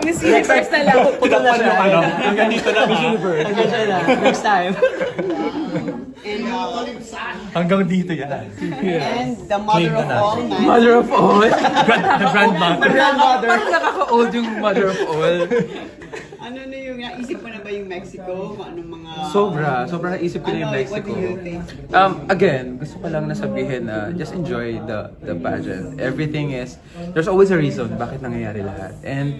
Miss Universe na lang. Putol na siya. Hanggang dito na Miss Universe. Hanggang siya na. Next time. And, Hanggang dito yan. and the mother of all man. Mother of all. The grandmother. Parang nakaka-old yung mother of all. Ano na yung naisip mo na ba yung Mexico? Anong mga... Sobra naisip ko na yung Ano, Mexico. what do you think? Again, gusto ko lang na sabihin na just enjoy the pageant. Everything is, there's always a reason bakit nangyayari lahat. And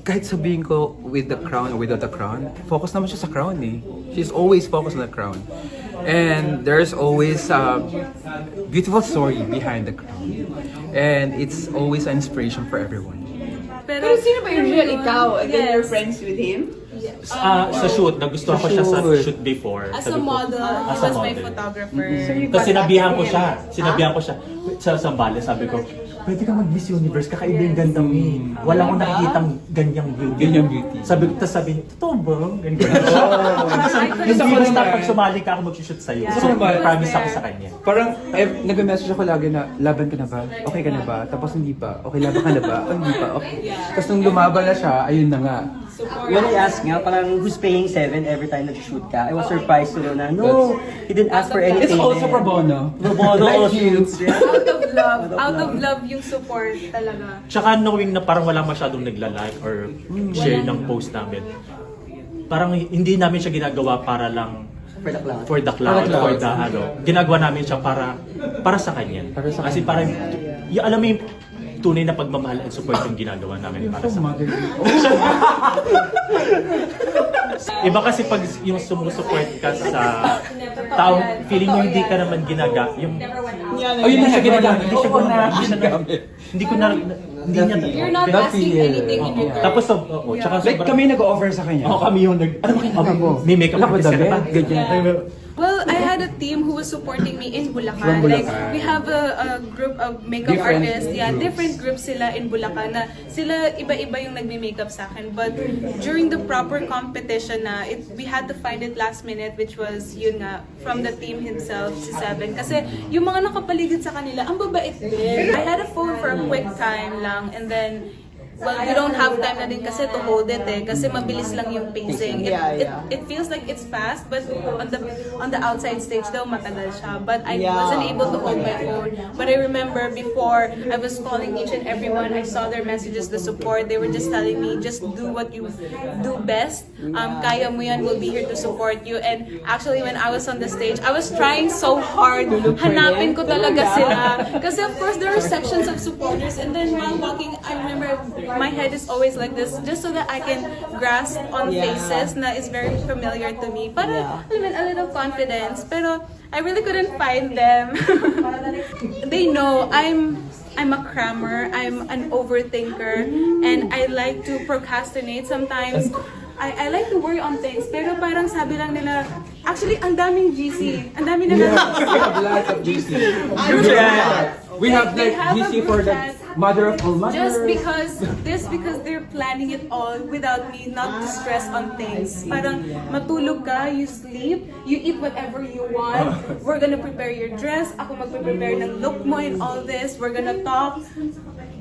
kahit sabihin ko with the crown or without the crown, focus naman siya sa crown eh. She's always focused on the crown. And there's always a beautiful story behind the crown. And it's always an inspiration for everyone. Pero sino ba yung real ikaw? And then you're friends with him? Sa shoot, nagustuhan ko siya sa shoot before. As a Sabi ko, model, he as a was my model. photographer. Tapos sinabihan ko siya. Sa Zambales, sabi ko, pwede ka mag-Miss Universe, kakaiba yung ganda mo eh. Wala akong nakikitang ganyang beauty. Ganyang beauty. Sabi niya, totoo ba? Ganyan. Hindi basta pag sumali ka ako mag-shoot sa'yo. So, promise ako sa kanya. Parang nag-message ako lagi na, laban ka na ba? Okay ka na ba? Tapos hindi pa. Okay, laban ka na ba? Oh, hindi pa. Okay. Tapos nung lumaban na siya, ayun na nga. When I asked nga, parang who's paying 7 every time nag-shoot ka? I was surprised to know na, no, he didn't ask for anything. It's also pro bono. Pro bono Like you. shoots. Yeah. Out of love yung support talaga. Tsaka knowing na parang wala masyadong nagla-like or share ng post namin. Parang hindi namin siya ginagawa para lang For the cloud. for the cloud, for the ano. Ginagawa namin siya para sa kanya. Para sa Kasi parang, alam mo yung tunay na pagmamahal at support yung ginagawa namin para sa kanya. Iba kasi pag yung sumusupport ka sa tao, feeling mo hindi ka naman yung Ayun na siya ginagamit. hindi ko na hindi niya You're not That asking feel. anything in return. tapos tsaka Like sobrang- kami nag-offer sa kanya. kami yung ano ba mo? May makeup Wala ko artist ka na ba? damit, ganyan. Well, I had a team who was supporting me in Bulacan. From Like, Bulacan. we have a group of makeup Different artists. Yeah, groups. different groups sila in Bulacan na sila iba-iba yung nagme-makeup sa akin. But during the proper competition na, we had to find it last minute, which was, yun nga, from the team himself, si Seven. Kasi yung mga nakapaligid sa kanila, ang babait din. I had a phone for a quick time lang, and then, well, you don't have time na din kasi to hold it eh. Kasi mabilis lang yung pacing. It feels like it's fast, but on the outside stage daw matagal siya. But I wasn't able to hold my phone. But I remember before, I was calling each and everyone. I saw their messages, the support. They were just telling me, just do what you do best. Kaya mo yan, we'll be here to support you. And actually, when I was on the stage, I was trying so hard. Hanapin ko talaga sila. Kasi of course, there are sections of supporters. And then while walking, I remember my head is always like this just so that I can grasp on faces na is very familiar to me. Para, alam mo, a little confidence. Pero I really couldn't find them. They know I'm a crammer, I'm an overthinker, and I like to procrastinate sometimes. I like to worry on things, pero parang sabi lang nila, actually, ang daming GC. Ang dami na We have lots of GC. We have They like have a GC group for the chat. mother of all mothers. Just because they're planning it all without me not to stress on things. Parang matulog ka, you sleep, you eat whatever you want. We're gonna prepare your dress, ako magpe-prepare ng look mo and all this. We're gonna talk,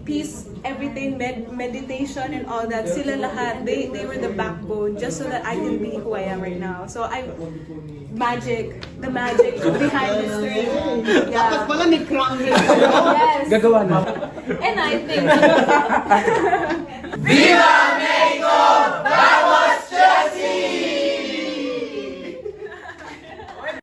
peace, everything, meditation and all that. Sila lahat, they were the backbone just so that I can be who I am right now. So the magic behind this dream. Dapat Yeah. pala may crown rin. Yes. Gagawa na. And I think Viva!